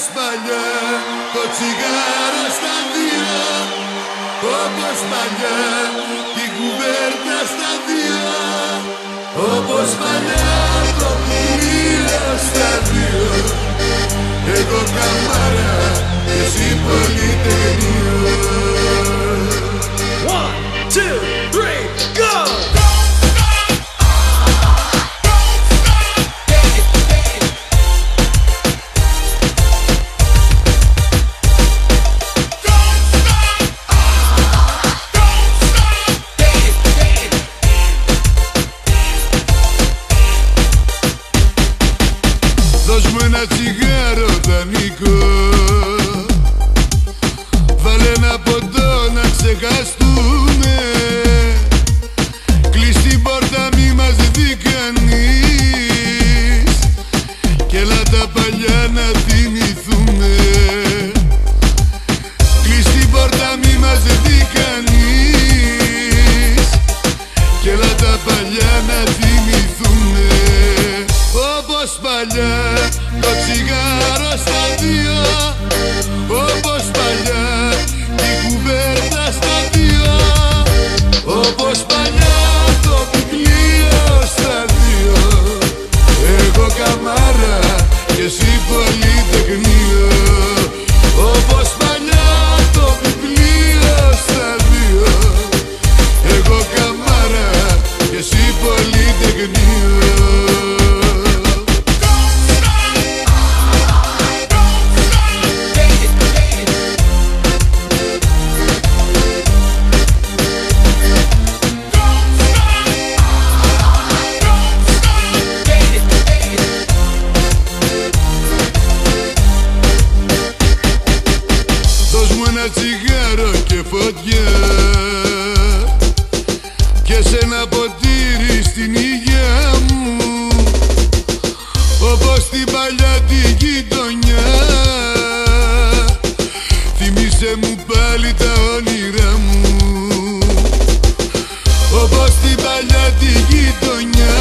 Όπως παλιά το τσιγάρο στα δύο, όπως παλιά την κουβέρτα στα δύο, όπως παλιά το πλοίο στα δύο, εγώ καμάρα και εσύ πολυτεχνείο. 1, 2, 3, go! Δώσ' μου ένα τσιγάρο δανεικό, βάλε ένα ποτό να ξεχαστούμε, κλείς την πόρτα μη μας δει κανείς κι έλα τα παλιά να θυμηθούμε. Κλείς την πόρτα μη μας δει κανείς κι έλα τα παλιά να θυμηθούμε. Όπως παλιά το τσιγάρο στα δύο, όπως παλιά την κουβέρτα στα δύο, όπως παλιά το βιβλίο στα δύο, εγώ καμάρα και εσύ πολυτεχνείο. Όπως παλιά το βιβλίο στα δύο, εγώ καμάρα και εσύ πολυτεχνείο. Ένα τσιγάρο και φωτιά και σε ένα ποτήρι στην υγειά μου, όπως την παλιά τη γειτονιά. Θυμήσε μου πάλι τα όνειρά μου, όπως την παλιά τη γειτονιά.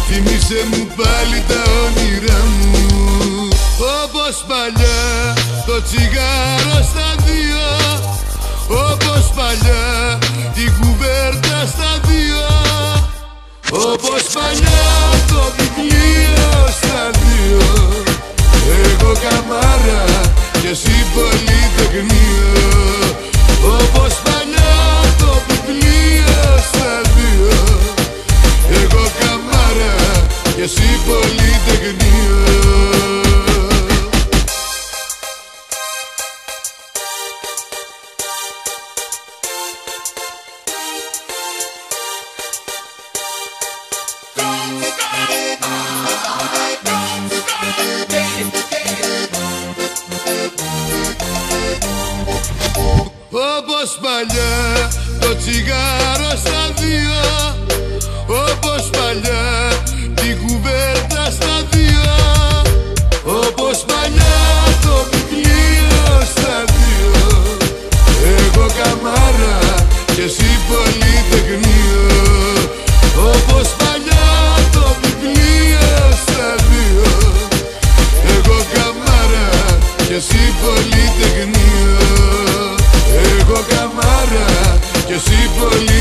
Θυμήσε μου πάλι τα όνειρά μου. Όπως παλιά το τσιγάρο στα δύο, όπως παλιά την κουβέρτα στα δύο, όπως παλιά το βιβλίο στα δύο, εγώ καμάρα και εσύ πολυτεχνείο. Όπως παλιά το βιβλίο στα δύο, εγώ καμάρα και εσύ πολυτεχνείο. Όπως παλιά το τσιγάρο στα δύο, όπως παλιά την κουβέρτα στα δύο, όπως παλιά το βιβλίο στα δύο, εγώ καμάρα και εσύ πολυτεχνείο. Όπως παλιά το βιβλίο στα δύο, εγώ καμάρα και εσύ πολυτεχνείο. Εγώ καμάρα και εσύ πολύ